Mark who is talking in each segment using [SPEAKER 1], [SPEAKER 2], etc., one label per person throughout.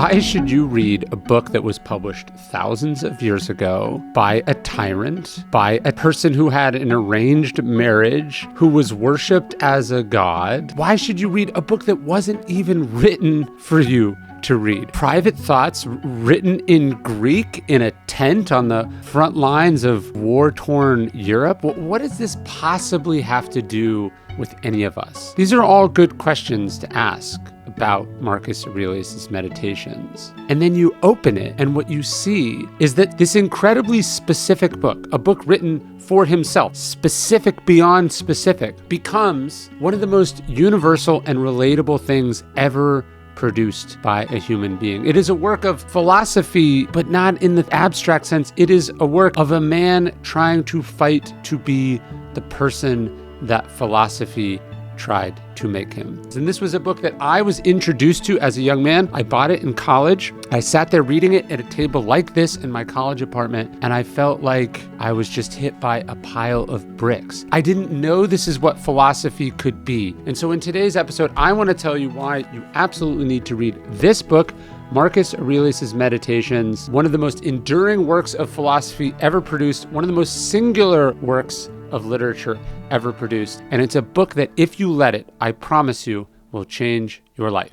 [SPEAKER 1] Why should you read a book that was published thousands of years ago by a tyrant, by a person who had an arranged marriage, who was worshipped as a god? Why should you read a book that wasn't even written for you to read? Private thoughts written in Greek in a tent on the front lines of war-torn Europe? What does this possibly have to do with any of us? These are all good questions to ask about Marcus Aurelius' Meditations. And then you open it, and what you see is that this incredibly specific book, a book written for himself, specific beyond specific, becomes one of the most universal and relatable things ever produced by a human being. It is a work of philosophy, but not in the abstract sense. It is a work of a man trying to fight to be the person that philosophy tried to make him. And this was a book that I was introduced to as a young man. I bought it in college. I sat there reading it at a table like this in my college apartment, and I felt like I was just hit by a pile of bricks. I didn't know this is what philosophy could be. And so in today's episode, I want to tell you why you absolutely need to read this book, Marcus Aurelius' Meditations, one of the most enduring works of philosophy ever produced, one of the most singular works of literature ever produced. And it's a book that, if you let it, I promise you, will change your life.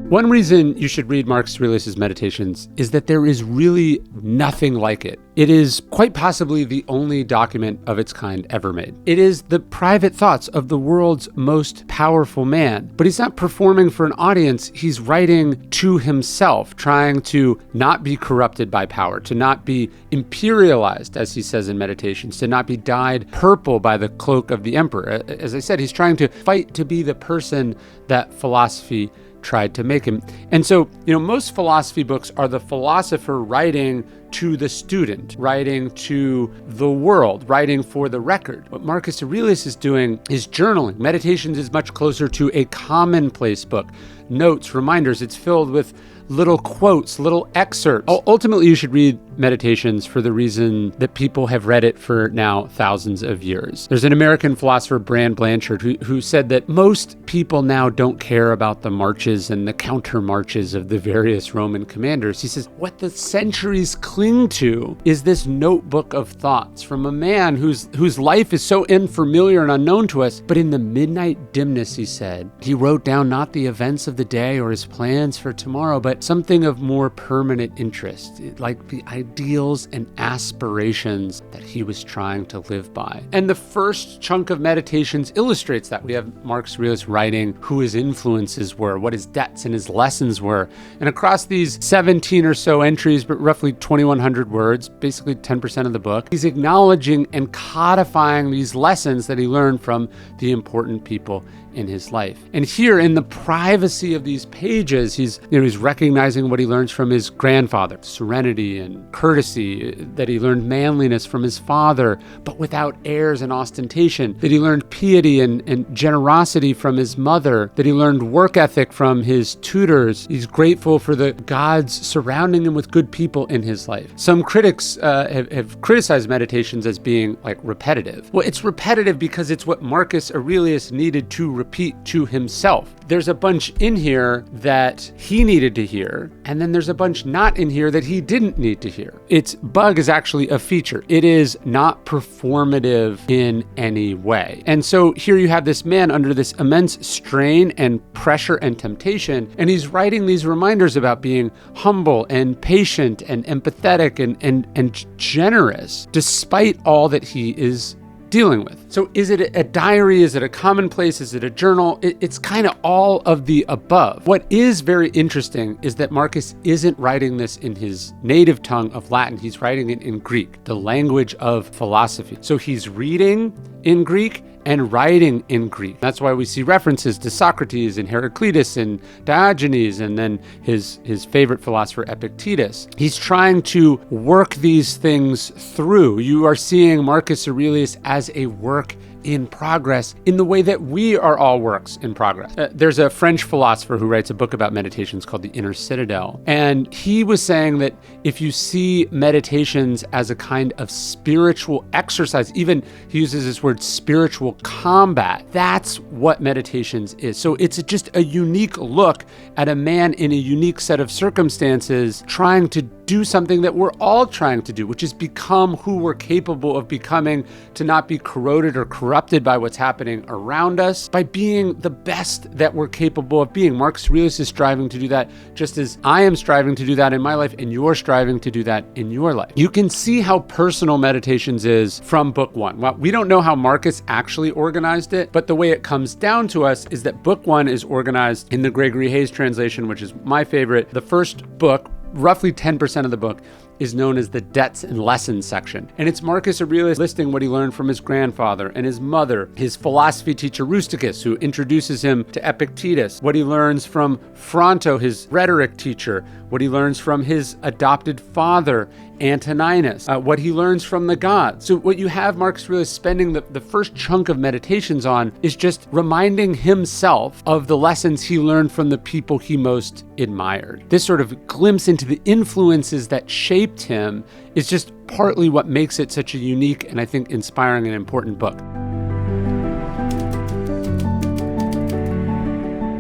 [SPEAKER 1] One reason you should read Marcus Aurelius' Meditations is that there is really nothing like it. It is quite possibly the only document of its kind ever made. It is the private thoughts of the world's most powerful man, but he's not performing for an audience. He's writing to himself, trying to not be corrupted by power, to not be imperialized, as he says in Meditations, to not be dyed purple by the cloak of the emperor. As I said, he's trying to fight to be the person that philosophy tried to make him. And so, most philosophy books are the philosopher writing to the student, writing to the world, writing for the record. What Marcus Aurelius is doing is journaling. Meditations is much closer to a commonplace book. Notes, reminders, it's filled with little quotes, little excerpts. Ultimately, you should read Meditations for the reason that people have read it for now thousands of years. There's an American philosopher, Brand Blanchard, who said that most people now don't care about the marches and the counter marches of the various Roman commanders. He says, what the centuries cling to is this notebook of thoughts from a man whose life is so unfamiliar and unknown to us. But in the midnight dimness, he said, he wrote down not the events of the day or his plans for tomorrow, but something of more permanent interest, like the ideals and aspirations that he was trying to live by. And the first chunk of Meditations illustrates that. We have Marcus Aurelius writing who his influences were, what his debts and his lessons were. And across these 17 or so entries, but roughly 2,100 words, basically 10% of the book, he's acknowledging and codifying these lessons that he learned from the important people in his life. And here in the privacy of these pages, he's recognizing what he learns from his grandfather, serenity and courtesy, that he learned manliness from his father, but without airs and ostentation, that he learned piety and generosity from his mother, that he learned work ethic from his tutors. He's grateful for the gods surrounding him with good people in his life. Some critics have criticized Meditations as being repetitive. Well, it's repetitive because it's what Marcus Aurelius needed to repeat to himself. There's a bunch in here that he needed to hear, and then there's a bunch not in here that he didn't need to hear. Its bug is actually a feature. It is not performative in any way. And so here you have this man under this immense strain and pressure and temptation, and he's writing these reminders about being humble and patient and empathetic and generous, despite all that he is dealing with. So is it a diary? Is it a commonplace? Is it a journal? It's kind of all of the above. What is very interesting is that Marcus isn't writing this in his native tongue of Latin. He's writing it in Greek, the language of philosophy. So he's reading in Greek and writing in Greek. That's why we see references to Socrates and Heraclitus and Diogenes, and then his favorite philosopher Epictetus. He's trying to work these things through. You are seeing Marcus Aurelius as a work in progress in the way that we are all works in progress. There's a French philosopher who writes a book about meditations called The Inner Citadel. And he was saying that if you see meditations as a kind of spiritual exercise, even he uses this word spiritual combat, that's what meditations is. So it's just a unique look at a man in a unique set of circumstances trying to do something that we're all trying to do, which is become who we're capable of becoming, to not be corroded or corrupted by what's happening around us, by being the best that we're capable of being. Marcus Aurelius is striving to do that, just as I am striving to do that in my life, and you're striving to do that in your life. You can see how personal meditations is from book one. Well, we don't know how Marcus actually organized it, but the way it comes down to us is that book one is organized in the Gregory Hayes translation, which is my favorite. The first book, roughly 10% of the book, is known as the Debts and Lessons section. And it's Marcus Aurelius listing what he learned from his grandfather and his mother, his philosophy teacher Rusticus, who introduces him to Epictetus, what he learns from Fronto, his rhetoric teacher, what he learns from his adopted father, Antoninus, what he learns from the gods. So what you have Marcus Aurelius spending the first chunk of meditations on is just reminding himself of the lessons he learned from the people he most admired. This sort of glimpse into the influences that shaped him is just partly what makes it such a unique and I think inspiring and important book.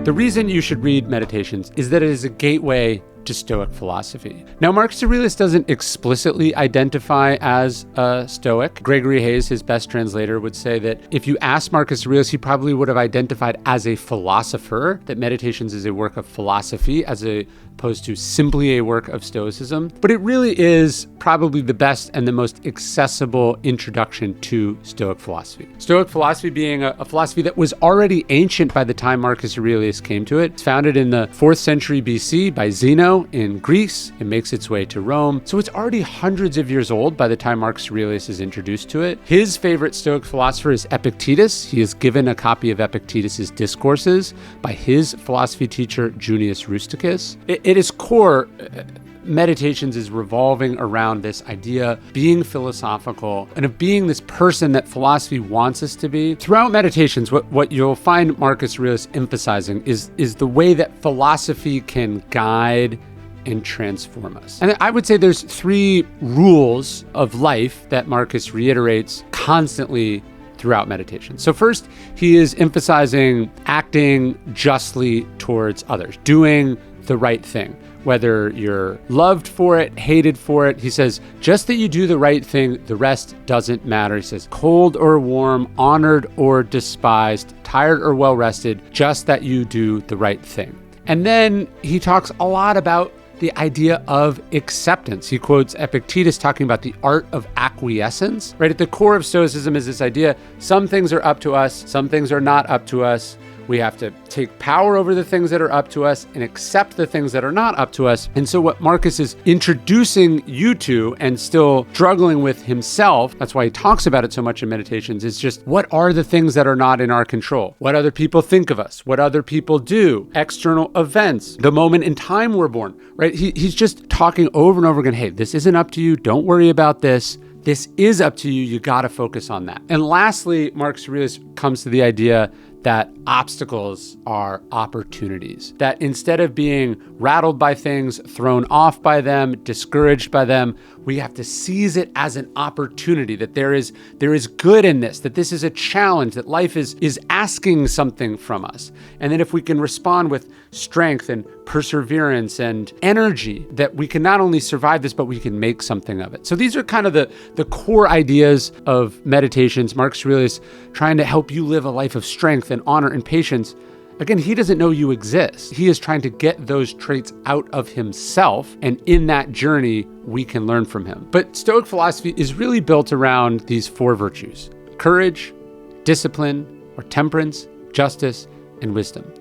[SPEAKER 1] The reason you should read Meditations is that it is a gateway to Stoic philosophy. Now, Marcus Aurelius doesn't explicitly identify as a Stoic. Gregory Hayes, his best translator, would say that if you ask Marcus Aurelius, he probably would have identified as a philosopher, that Meditations is a work of philosophy as opposed to simply a work of Stoicism. But it really is probably the best and the most accessible introduction to Stoic philosophy. Stoic philosophy being a philosophy that was already ancient by the time Marcus Aurelius came to it. It's founded in the 4th century BC by Zeno in Greece. It makes its way to Rome. So it's already hundreds of years old by the time Marcus Aurelius is introduced to it. His favorite Stoic philosopher is Epictetus. He is given a copy of Epictetus's Discourses by his philosophy teacher, Junius Rusticus. At its core, Meditations is revolving around this idea of being philosophical and of being this person that philosophy wants us to be. Throughout Meditations, what you'll find Marcus Aurelius emphasizing is the way that philosophy can guide and transform us. And I would say there's 3 rules of life that Marcus reiterates constantly throughout meditation. So first, he is emphasizing acting justly towards others, doing the right thing. Whether you're loved for it, hated for it, he says, just that you do the right thing, the rest doesn't matter. He says, cold or warm, honored or despised, tired or well rested, just that you do the right thing. And then he talks a lot about the idea of acceptance. He quotes Epictetus talking about the art of acquiescence. Right at the core of Stoicism is this idea, some things are up to us, some things are not up to us. We have to take power over the things that are up to us and accept the things that are not up to us. And so what Marcus is introducing you to, and still struggling with himself, that's why he talks about it so much in Meditations, is just what are the things that are not in our control? What other people think of us? What other people do? External events, the moment in time we're born, right? He's just talking over and over again, hey, this isn't up to you. Don't worry about this. This is up to you. You got to focus on that. And lastly, Marcus Aurelius comes to the idea that obstacles are opportunities, that instead of being rattled by things, thrown off by them, discouraged by them, we have to seize it as an opportunity, that there is good in this, that this is a challenge, that life is asking something from us. And then if we can respond with strength and perseverance and energy, that we can not only survive this, but we can make something of it. So these are kind of the core ideas of Meditations. Marcus Aurelius trying to help you live a life of strength and honor and patience. Again, he doesn't know you exist. He is trying to get those traits out of himself, and in that journey, we can learn from him. But Stoic philosophy is really built around these 4 virtues: courage, discipline, or temperance, justice, and wisdom.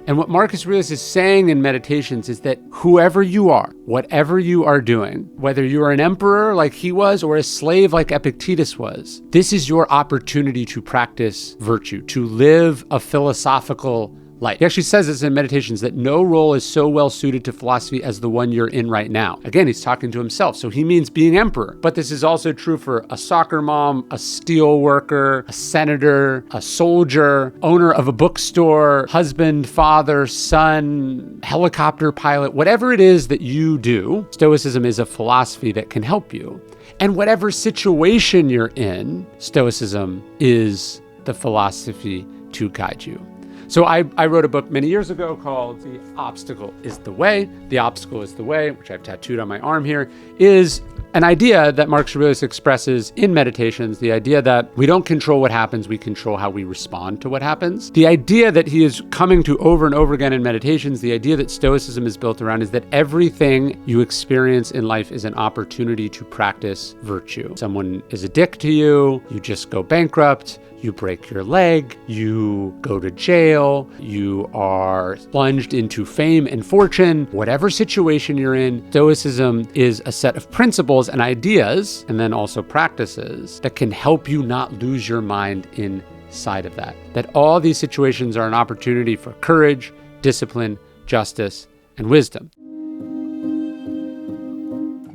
[SPEAKER 1] And what Marcus Aurelius is saying in Meditations is that whoever you are, whatever you are doing, whether you are an emperor like he was or a slave like Epictetus was, this is your opportunity to practice virtue, to live a philosophical life. He actually says this in Meditations, that no role is so well suited to philosophy as the one you're in right now. Again, he's talking to himself, so he means being emperor. But this is also true for a soccer mom, a steel worker, a senator, a soldier, owner of a bookstore, husband, father, son, helicopter pilot, whatever it is that you do. Stoicism is a philosophy that can help you. And whatever situation you're in, Stoicism is the philosophy to guide you. So I wrote a book many years ago called The Obstacle is the Way. The Obstacle is the Way, which I've tattooed on my arm here, is an idea that Marcus Aurelius expresses in Meditations, the idea that we don't control what happens, we control how we respond to what happens. The idea that he is coming to over and over again in Meditations, the idea that Stoicism is built around, is that everything you experience in life is an opportunity to practice virtue. Someone is a dick to you, you just go bankrupt, you break your leg, you go to jail, you are plunged into fame and fortune. Whatever situation you're in, Stoicism is a set of principles and ideas, and then also practices, that can help you not lose your mind inside of that. That all these situations are an opportunity for courage, discipline, justice, and wisdom.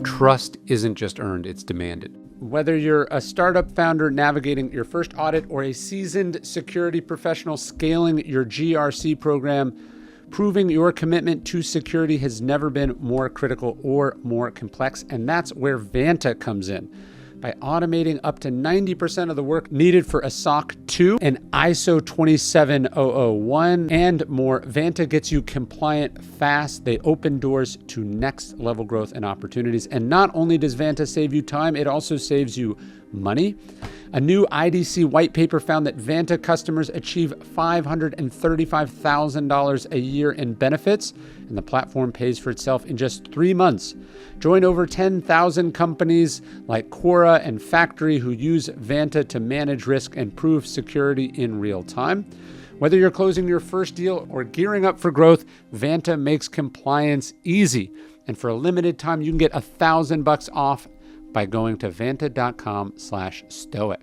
[SPEAKER 1] Trust isn't just earned, it's demanded. Whether you're a startup founder navigating your first audit or a seasoned security professional scaling your GRC program, proving your commitment to security has never been more critical or more complex. And that's where Vanta comes in. By automating up to 90% of the work needed for a SOC 2 and ISO 27001 and more, Vanta gets you compliant fast. They open doors to next level growth and opportunities. And not only does Vanta save you time, it also saves you money. A new IDC white paper found that Vanta customers achieve $535,000 a year in benefits, and the platform pays for itself in just 3 months. Join over 10,000 companies like Quora and Factory who use Vanta to manage risk and prove security in real time. Whether you're closing your first deal or gearing up for growth, Vanta makes compliance easy. And for a limited time, you can get $1,000 off by going to vanta.com/stoic.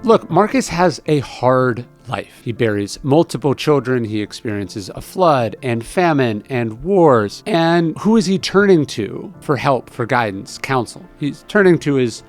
[SPEAKER 1] Look, Marcus has a hard life. He buries multiple children. He experiences a flood and famine and wars. And who is he turning to for help, for guidance, counsel? He's turning to his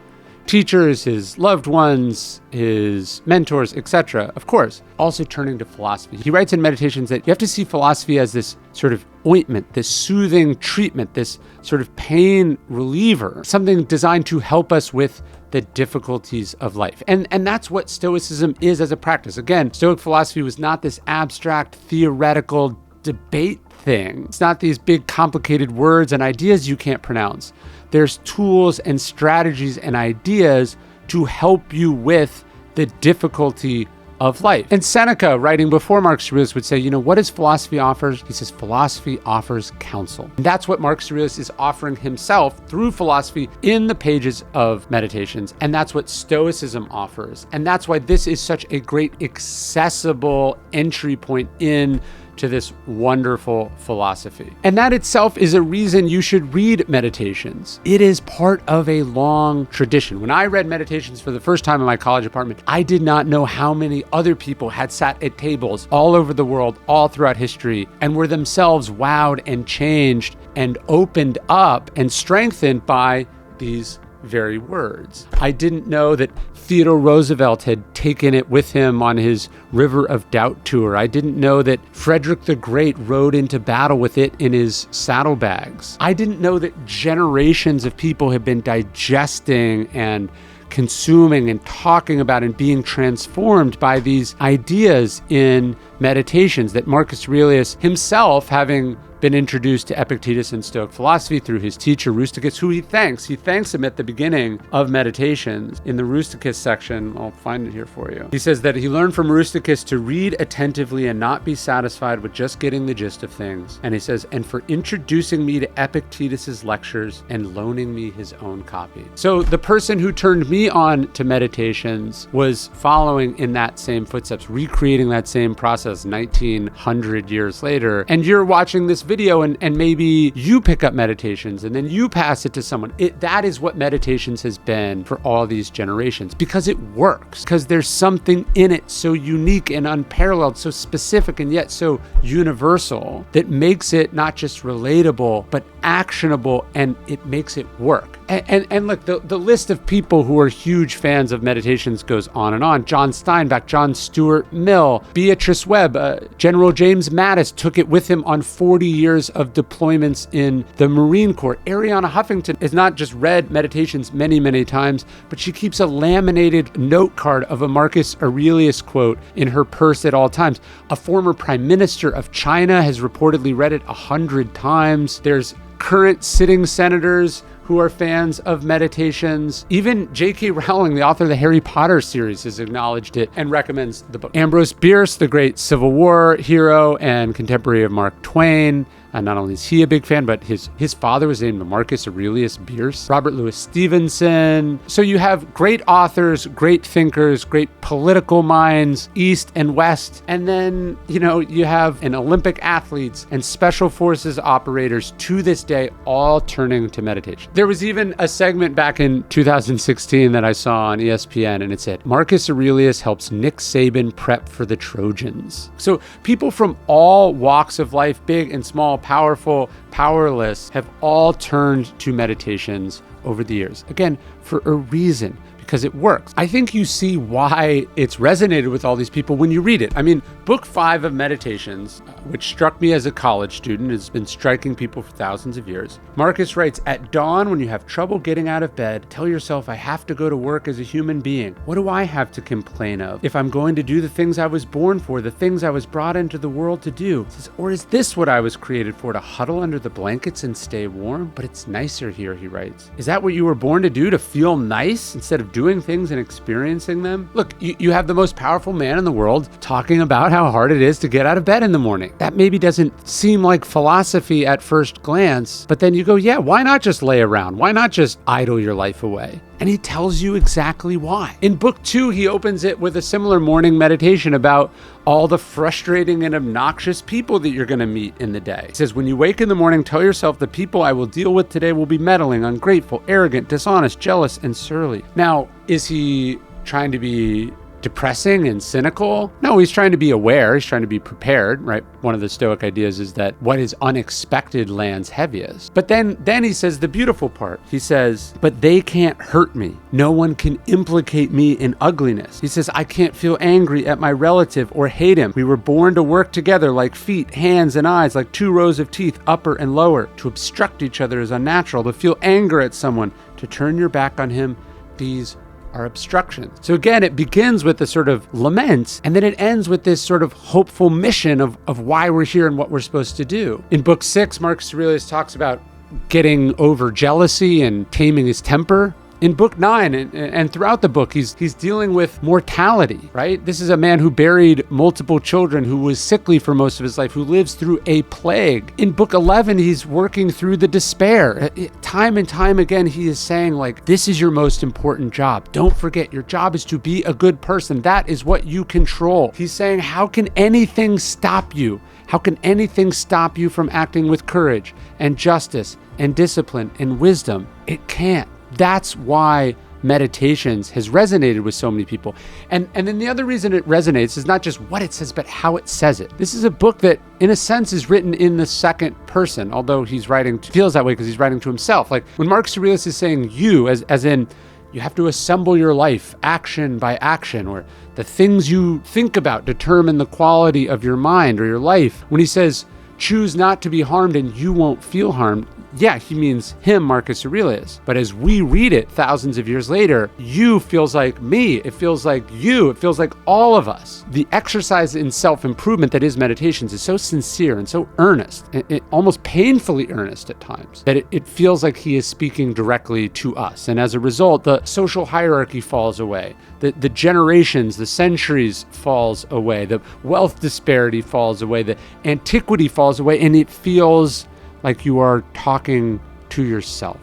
[SPEAKER 1] teachers, his loved ones, his mentors, etc. Of course, also turning to philosophy. He writes in Meditations that you have to see philosophy as this sort of ointment, this soothing treatment, this sort of pain reliever, something designed to help us with the difficulties of life. And that's what Stoicism is as a practice. Again, Stoic philosophy was not this abstract, theoretical debate thing. It's not these big, complicated words and ideas you can't pronounce. There's tools and strategies and ideas to help you with the difficulty of life. And Seneca, writing before Marcus Aurelius, would say, what does philosophy offer? He says, philosophy offers counsel. And that's what Marcus Aurelius is offering himself through philosophy in the pages of Meditations. And that's what Stoicism offers. And that's why this is such a great accessible entry point in to this wonderful philosophy. And that itself is a reason you should read Meditations. It is part of a long tradition. When I read Meditations for the first time in my college apartment, I did not know how many other people had sat at tables all over the world, all throughout history, and were themselves wowed and changed and opened up and strengthened by these very words. I didn't know that Theodore Roosevelt had taken it with him on his River of Doubt tour. I didn't know that Frederick the Great rode into battle with it in his saddlebags. I didn't know that generations of people have been digesting and consuming and talking about and being transformed by these ideas in Meditations, that Marcus Aurelius himself, having been introduced to Epictetus and Stoic philosophy through his teacher Rusticus, who he thanks him at the beginning of Meditations. In the Rusticus section, I'll find it here for you. He says that he learned from Rusticus to read attentively and not be satisfied with just getting the gist of things. And he says, and for introducing me to Epictetus's lectures and loaning me his own copy. So the person who turned me on to Meditations was following in that same footsteps, recreating that same process process 1900 years later, and you're watching this video and maybe you pick up meditations and then you pass it to someone. That is what meditations has been for all these generations, because it works, because there's something in it so unique and unparalleled, so specific and yet so universal, that makes it not just relatable, but actionable, and it makes it work. And look, the list of people who are huge fans of meditations goes on and on. John Steinbeck, John Stuart Mill, Beatrice Webb, General James Mattis took it with him on 40 years of deployments in the Marine Corps. Ariana Huffington has not just read meditations many, many times, but she keeps a laminated note card of a Marcus Aurelius quote in her purse at all times. A former prime minister of China has reportedly read it 100 times. There's current sitting senators who are fans of meditations. Even J.K. Rowling, the author of the Harry Potter series, has acknowledged it and recommends the book. Ambrose Bierce, the great Civil War hero and contemporary of Mark Twain, not only is he a big fan, but his father was named Marcus Aurelius Bierce. Robert Louis Stevenson. So you have great authors, great thinkers, great political minds, East and West. And then, you have an Olympic athletes and special forces operators to this day, all turning to meditation. There was even a segment back in 2016 that I saw on ESPN, and it said, Marcus Aurelius helps Nick Saban prep for the Trojans. So people from all walks of life, big and small, powerful, powerless, have all turned to meditations over the years. Again, for a reason, because it works. I think you see why it's resonated with all these people when you read it. I mean, book 5 of Meditations, which struck me as a college student, has been striking people for thousands of years. Marcus writes, at dawn, when you have trouble getting out of bed, tell yourself, I have to go to work as a human being. What do I have to complain of if I'm going to do the things I was born for, the things I was brought into the world to do? Says, or is this what I was created for, to huddle under the blankets and stay warm? But it's nicer here, he writes. Is that what you were born to do, to feel nice instead of doing things and experiencing them? Look, you have the most powerful man in the world talking about how hard it is to get out of bed in the morning. That maybe doesn't seem like philosophy at first glance, but then you go, yeah, why not just lay around? Why not just idle your life away? And he tells you exactly why. In book 2, he opens it with a similar morning meditation about all the frustrating and obnoxious people that you're going to meet in the day. He says, when you wake in the morning, tell yourself the people I will deal with today will be meddling, ungrateful, arrogant, dishonest, jealous, and surly. Now, is he trying to be depressing and cynical? No, he's trying to be aware. He's trying to be prepared, right? One of the Stoic ideas is that what is unexpected lands heaviest. But then he says the beautiful part. He says, but they can't hurt me. No one can implicate me in ugliness. He says, I can't feel angry at my relative or hate him. We were born to work together like feet, hands, and eyes, like 2 rows of teeth, upper and lower. To obstruct each other is unnatural. To feel anger at someone, to turn your back on him, these are obstructions. So again, it begins with a sort of lament, and then it ends with this sort of hopeful mission of why we're here and what we're supposed to do. In book 6, Marcus Aurelius talks about getting over jealousy and taming his temper. In book 9 and throughout the book, he's dealing with mortality, right? This is a man who buried multiple children, who was sickly for most of his life, who lives through a plague. In book 11, he's working through the despair. Time and time again, he is saying, like, this is your most important job. Don't forget, your job is to be a good person. That is what you control. He's saying, how can anything stop you? How can anything stop you from acting with courage and justice and discipline and wisdom? It can't. That's why Meditations has resonated with so many people. And then the other reason it resonates is not just what it says, but how it says it. This is a book that, in a sense, is written in the second person, although he's writing, feels that way because he's writing to himself. Like when Marcus Aurelius is saying you, as in, you have to assemble your life action by action, or the things you think about determine the quality of your mind or your life. When he says, choose not to be harmed and you won't feel harmed, yeah, he means him, Marcus Aurelius. But as we read it thousands of years later, you feels like me, it feels like you, it feels like all of us. The exercise in self-improvement that is Meditations is so sincere and so earnest, almost painfully earnest at times, that it feels like he is speaking directly to us. And as a result, the social hierarchy falls away. The generations, the centuries falls away. The wealth disparity falls away. The antiquity falls away. And it feels like you are talking to yourself,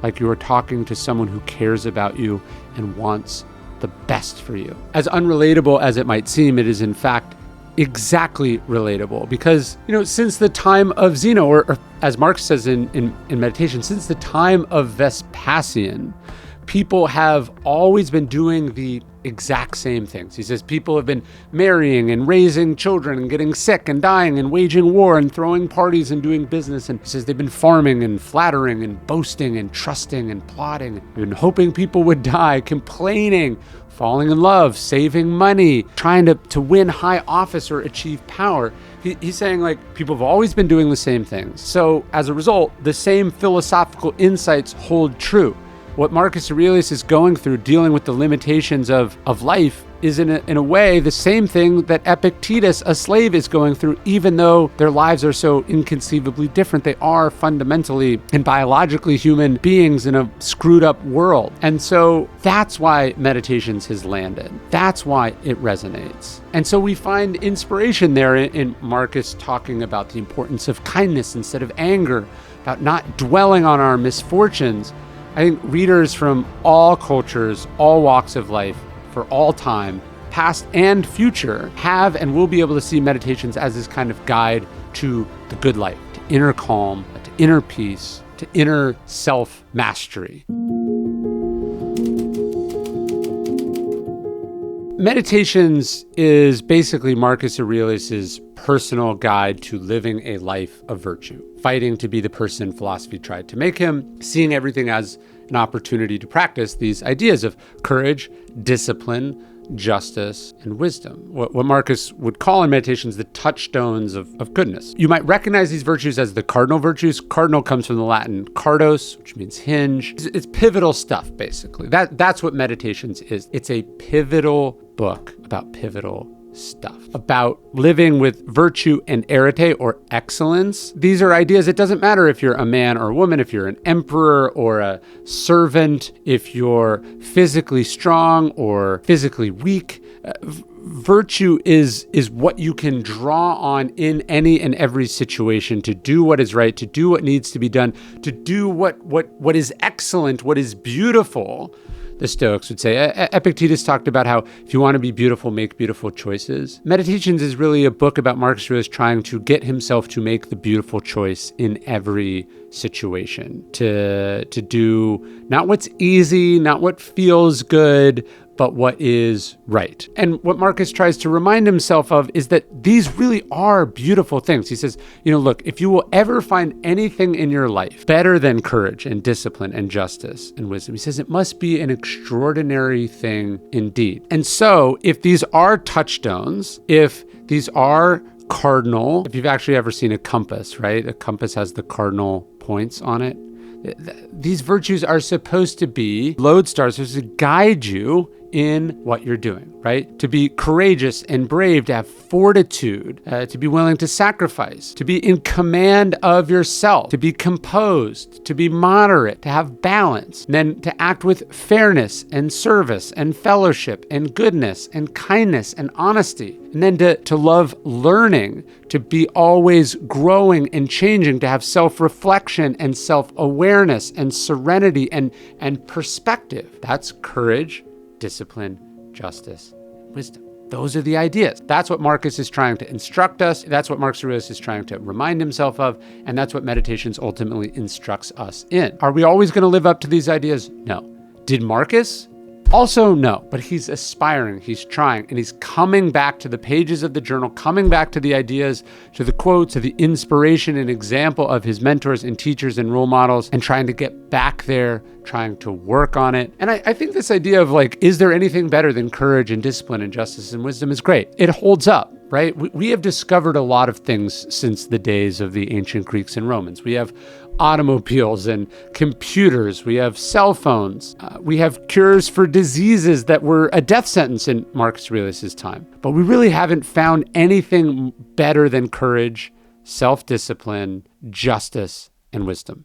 [SPEAKER 1] like you are talking to someone who cares about you and wants the best for you. As unrelatable as it might seem, it is in fact exactly relatable because, since the time of Zeno, or as Marx says in Meditation, since the time of Vespasian, people have always been doing the exact same things. He says people have been marrying and raising children and getting sick and dying and waging war and throwing parties and doing business. And he says they've been farming and flattering and boasting and trusting and plotting and hoping people would die, complaining, falling in love, saving money, trying to win high office or achieve power. He's saying people have always been doing the same things. So as a result, the same philosophical insights hold true. What Marcus Aurelius is going through, dealing with the limitations of life, is in a way the same thing that Epictetus, a slave, is going through, even though their lives are so inconceivably different. They are fundamentally and biologically human beings in a screwed up world. And so that's why Meditations has landed. That's why it resonates. And so we find inspiration there in Marcus talking about the importance of kindness instead of anger, about not dwelling on our misfortunes. I think readers from all cultures, all walks of life, for all time, past and future, have and will be able to see Meditations as this kind of guide to the good life, to inner calm, to inner peace, to inner self-mastery. Meditations is basically Marcus Aurelius's personal guide to living a life of virtue, fighting to be the person philosophy tried to make him, seeing everything as an opportunity to practice these ideas of courage, discipline, justice, and wisdom. What Marcus would call in Meditations the touchstones of goodness. You might recognize these virtues as the cardinal virtues. Cardinal comes from the Latin cardos, which means hinge. It's pivotal stuff, basically. That's what Meditations is. It's a pivotal book about pivotal stuff, about living with virtue and arete, or excellence. These are ideas. It doesn't matter if you're a man or a woman, if you're an emperor or a servant, if you're physically strong or physically weak. Virtue is what you can draw on in any and every situation to do what is right, to do what needs to be done, to do what is excellent, what is beautiful. The Stoics would say. Epictetus talked about how if you want to be beautiful, make beautiful choices. Meditations is really a book about Marcus Aurelius trying to get himself to make the beautiful choice in every situation, to do not what's easy, not what feels good, but what is right. And what Marcus tries to remind himself of is that these really are beautiful things. He says, look, if you will ever find anything in your life better than courage and discipline and justice and wisdom, he says it must be an extraordinary thing indeed. And so if these are touchstones, if these are cardinal, if you've actually ever seen a compass, right? A compass has the cardinal points on it. These virtues are supposed to be lodestars, supposed to guide you in what you're doing, right? To be courageous and brave, to have fortitude, to be willing to sacrifice, to be in command of yourself, to be composed, to be moderate, to have balance, and then to act with fairness and service and fellowship and goodness and kindness and honesty, and then to love learning, to be always growing and changing, to have self-reflection and self-awareness and serenity and perspective. That's courage, discipline, justice, wisdom. Those are the ideas. That's what Marcus is trying to instruct us. That's what Marcus Aurelius is trying to remind himself of. And that's what Meditations ultimately instructs us in. Are we always going to live up to these ideas? No. Did Marcus? Also, no. But he's aspiring, he's trying, and he's coming back to the pages of the journal, coming back to the ideas, to the quotes, to the inspiration and example of his mentors and teachers and role models, and trying to get back there, trying to work on it. And I think this idea of is there anything better than courage and discipline and justice and wisdom is great. It holds up, right? We have discovered a lot of things since the days of the ancient Greeks and Romans. We have automobiles and computers. We have cell phones. We have cures for diseases that were a death sentence in Marcus Aurelius' time. But we really haven't found anything better than courage, self-discipline, justice, and wisdom.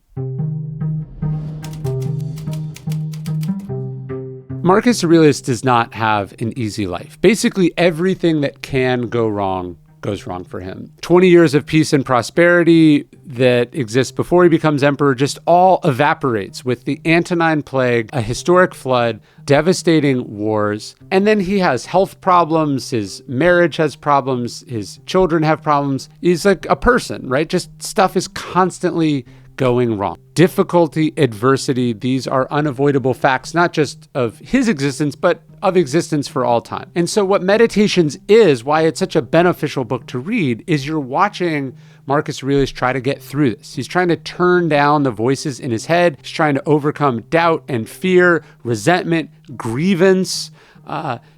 [SPEAKER 1] Marcus Aurelius does not have an easy life. Basically, everything that can go wrong goes wrong for him. 20 years of peace and prosperity that exists before he becomes emperor just all evaporates with the Antonine Plague, a historic flood, devastating wars. And then he has health problems, his marriage has problems, his children have problems. He's like a person, right? Just stuff is constantly going wrong. Difficulty, adversity, these are unavoidable facts, not just of his existence, but of existence for all time. And so what Meditations is, why it's such a beneficial book to read, is you're watching Marcus Aurelius try to get through this. He's trying to turn down the voices in his head. He's trying to overcome doubt and fear, resentment, grievance,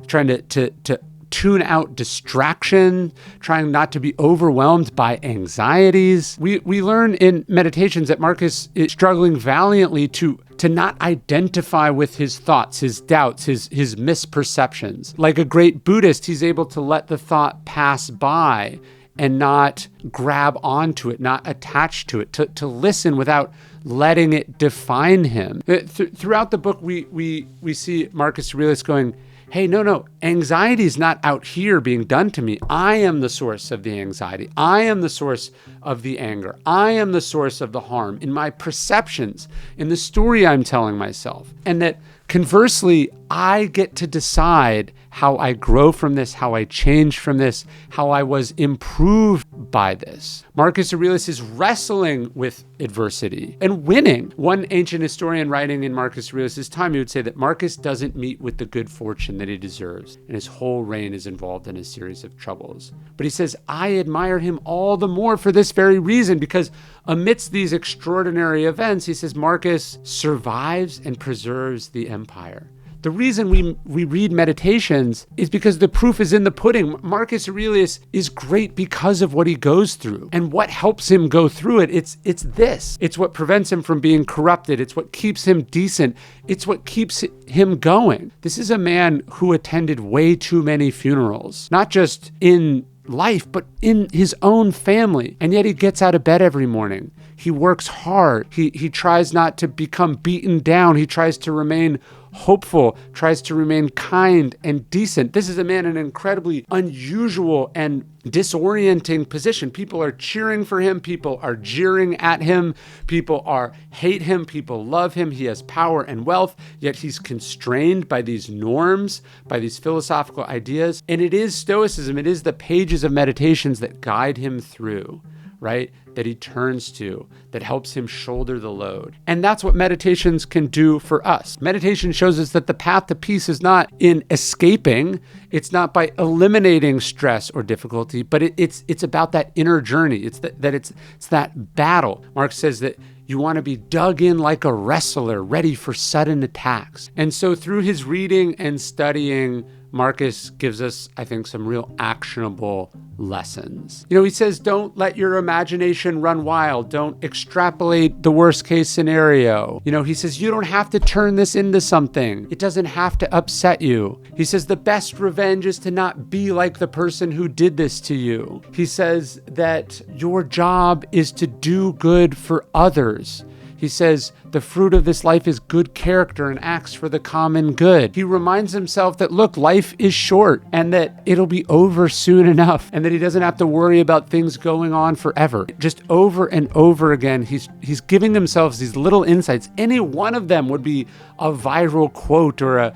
[SPEAKER 1] trying to tune out distraction, trying not to be overwhelmed by anxieties. We learn in Meditations that Marcus is struggling valiantly to not identify with his thoughts, his doubts, his misperceptions. Like a great Buddhist, he's able to let the thought pass by and not grab onto it, not attach to it, to listen without letting it define him. Throughout the book, we see Marcus Aurelius going, hey, no, anxiety is not out here being done to me. I am the source of the anxiety. I am the source of the anger. I am the source of the harm in my perceptions, in the story I'm telling myself. And that conversely, I get to decide how I grow from this, how I change from this, how I was improved by this. Marcus Aurelius is wrestling with adversity and winning. One ancient historian writing in Marcus Aurelius' time, he would say that Marcus doesn't meet with the good fortune that he deserves, and his whole reign is involved in a series of troubles. But he says, I admire him all the more for this very reason, because amidst these extraordinary events, he says, Marcus survives and preserves the empire. The reason we read Meditations is because the proof is in the pudding. Marcus Aurelius is great because of what he goes through. And what helps him go through it, it's this. It's what prevents him from being corrupted. It's what keeps him decent. It's what keeps him going. This is a man who attended way too many funerals, not just in life, but in his own family. And yet he gets out of bed every morning. He works hard. He tries not to become beaten down. He tries to remain hopeful, tries to remain kind and decent. This is a man in an incredibly unusual and disorienting position. People are cheering for him. People are jeering at him. People hate him. People love him. He has power and wealth, yet he's constrained by these norms, by these philosophical ideas. And it is Stoicism. It is the pages of Meditations that guide him through, right? That he turns to, that helps him shoulder the load. And that's what Meditations can do for us. Meditation shows us that the path to peace is not in escaping. It's not by eliminating stress or difficulty, but it's about that inner journey. It's that battle. Marx says that you want to be dug in like a wrestler, ready for sudden attacks. And so through his reading and studying, Marcus gives us, I think, some real actionable lessons. He says, don't let your imagination run wild. Don't extrapolate the worst case scenario. He says, you don't have to turn this into something. It doesn't have to upset you. He says, the best revenge is to not be like the person who did this to you. He says that your job is to do good for others. He says, the fruit of this life is good character and acts for the common good. He reminds himself that, look, life is short and that it'll be over soon enough and that he doesn't have to worry about things going on forever. Just over and over again, he's giving himself these little insights. Any one of them would be a viral quote or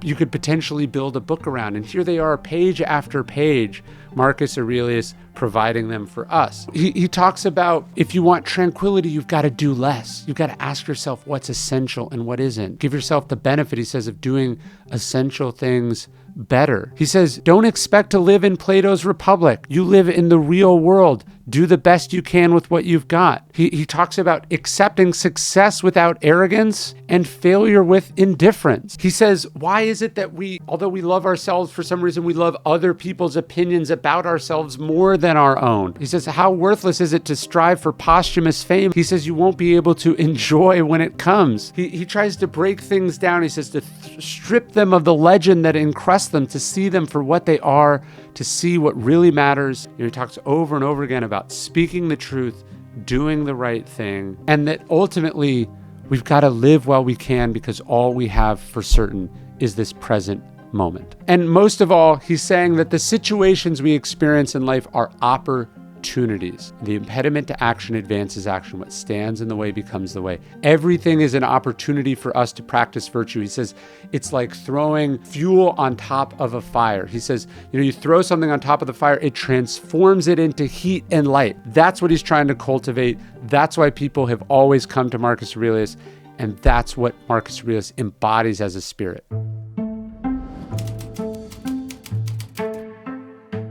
[SPEAKER 1] you could potentially build a book around. And here they are, page after page, Marcus Aurelius providing them for us. He talks about, if you want tranquility, you've got to do less. You've got to ask yourself what's essential and what isn't. Give yourself the benefit, he says, of doing essential things better. He says, don't expect to live in Plato's Republic. You live in the real world. Do the best you can with what you've got. He talks about accepting success without arrogance and failure with indifference. He says, why is it that although we love ourselves, for some reason we love other people's opinions about ourselves more than our own? He says, how worthless is it to strive for posthumous fame? He says, you won't be able to enjoy when it comes. He tries to break things down. He says to strip them of the legend that encrusts them, to see them for what they are, to see what really matters. He talks over and over again about speaking the truth, doing the right thing, and that ultimately we've got to live while we can, because all we have for certain is this present moment. And most of all, he's saying that the situations we experience in life are opportunities. The impediment to action advances action. What stands in the way becomes the way. Everything is an opportunity for us to practice virtue. He says it's like throwing fuel on top of a fire. He says, you throw something on top of the fire, it transforms it into heat and light. That's what he's trying to cultivate. That's why people have always come to Marcus Aurelius, and that's what Marcus Aurelius embodies as a spirit.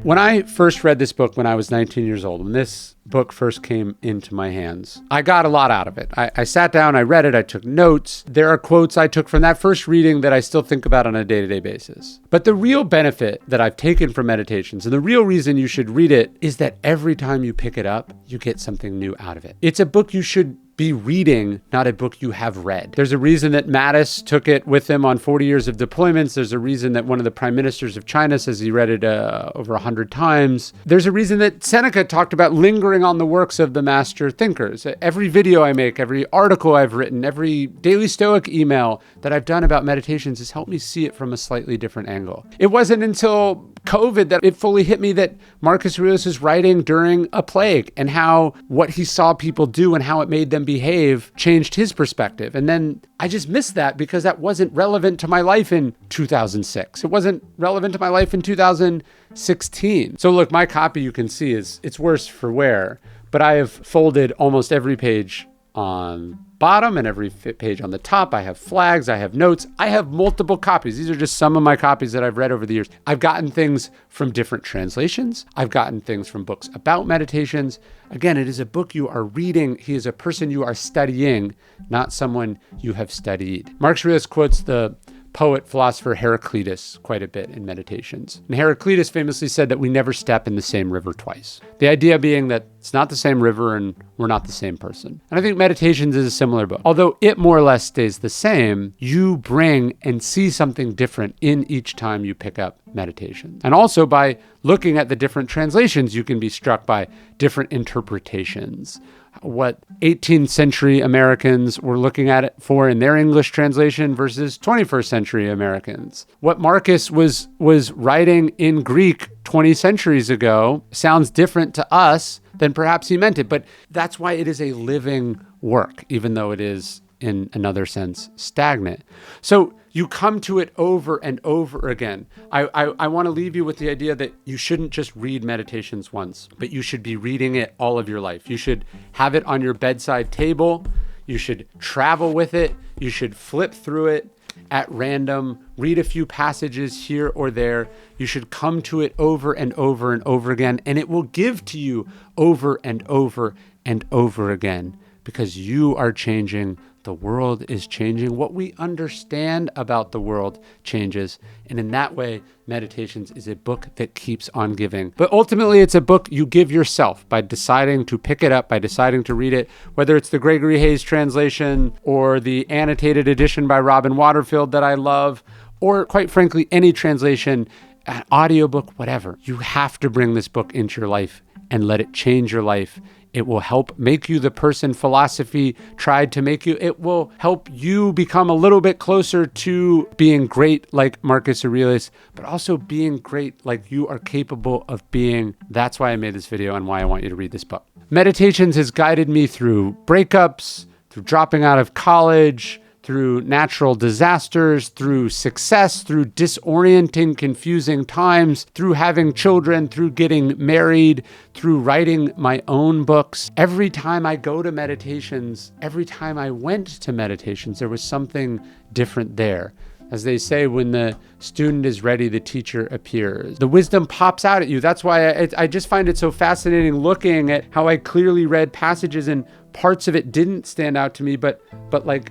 [SPEAKER 1] When I first read this book when I was 19 years old, when this book first came into my hands, I got a lot out of it. I sat down, I read it, I took notes. There are quotes I took from that first reading that I still think about on a day-to-day basis. But the real benefit that I've taken from Meditations, and the real reason you should read it, is that every time you pick it up, you get something new out of it. It's a book you should be reading, not a book you have read. There's a reason that Mattis took it with him on 40 years of deployments. There's a reason that one of the prime ministers of China says he read it over 100 times. There's a reason that Seneca talked about lingering on the works of the master thinkers. Every video I make, every article I've written, every daily Stoic email that I've done about meditations has helped me see it from a slightly different angle. It wasn't until COVID that it fully hit me that Marcus Aurelius is writing during a plague, and how what he saw people do and how it made them behave changed his perspective. And then I just missed that because that wasn't relevant to my life in 2006. It wasn't relevant to my life in 2016. So look, my copy, you can see, it's worse for wear, but I have folded almost every page on bottom and every page on the top. I have flags, I have notes, I have multiple copies. These are just some of my copies that I've read over the years. I've gotten things from different translations. I've gotten things from books about meditations. Again, it is a book you are reading. He is a person you are studying, not someone you have studied. Marcus Aurelius quotes the poet, philosopher Heraclitus quite a bit in Meditations. And Heraclitus famously said that we never step in the same river twice. The idea being that it's not the same river and we're not the same person. And I think Meditations is a similar book. Although it more or less stays the same, you bring and see something different in each time you pick up Meditations. And also by looking at the different translations, you can be struck by different interpretations. What 18th century Americans were looking at it for in their English translation versus 21st century Americans. What Marcus was writing in Greek 20 centuries ago sounds different to us than perhaps he meant it. But that's why it is a living work, even though it is, in another sense, stagnant. So you come to it over and over again. I want to leave you with the idea that you shouldn't just read Meditations once, but you should be reading it all of your life. You should have it on your bedside table. You should travel with it. You should flip through it at random, read a few passages here or there. You should come to it over and over and over again, and it will give to you over and over and over again, because you are changing. The world is changing. What we understand about the world changes. And in that way, Meditations is a book that keeps on giving. But ultimately, it's a book you give yourself by deciding to pick it up, by deciding to read it, whether it's the Gregory Hayes translation or the annotated edition by Robin Waterfield that I love, or quite frankly, any translation, an audiobook, whatever. You have to bring this book into your life and let it change your life. It will help make you the person philosophy tried to make you. It will help you become a little bit closer to being great like Marcus Aurelius, but also being great like you are capable of being. That's why I made this video and why I want you to read this book. Meditations has guided me through breakups, through dropping out of college, through natural disasters, through success, through disorienting, confusing times, through having children, through getting married, through writing my own books. Every time I go to Meditations, every time I went to Meditations, there was something different there. As they say, when the student is ready, the teacher appears. The wisdom pops out at you. That's why I just find it so fascinating looking at how I clearly read passages and parts of it didn't stand out to me, but like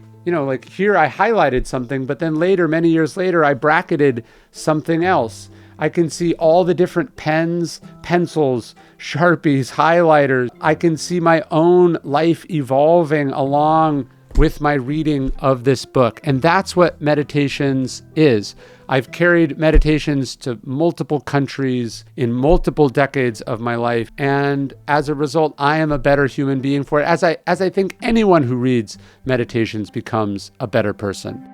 [SPEAKER 1] here I highlighted something, but then later, many years later, I bracketed something else. I can see all the different pens, pencils, Sharpies, highlighters. I can see my own life evolving along with my reading of this book. And that's what Meditations is. I've carried Meditations to multiple countries in multiple decades of my life. And as a result, I am a better human being for it. As I think anyone who reads Meditations becomes a better person.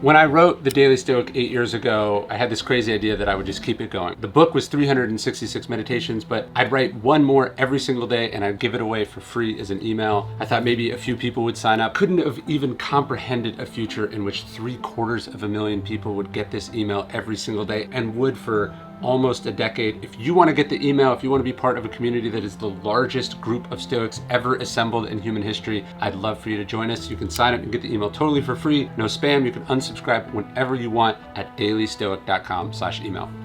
[SPEAKER 1] When I wrote The Daily Stoic 8 years ago, I had this crazy idea that I would just keep it going. The book was 366 meditations, but I'd write one more every single day and I'd give it away for free as an email. I thought maybe a few people would sign up. Couldn't have even comprehended a future in which 750,000 people would get this email every single day, and would for almost a decade. If you want to get the email, if you want to be part of a community that is the largest group of Stoics ever assembled in human history, I'd love for you to join us. You can sign up and get the email totally for free, no spam. You can unsubscribe whenever you want at dailystoic.com/email.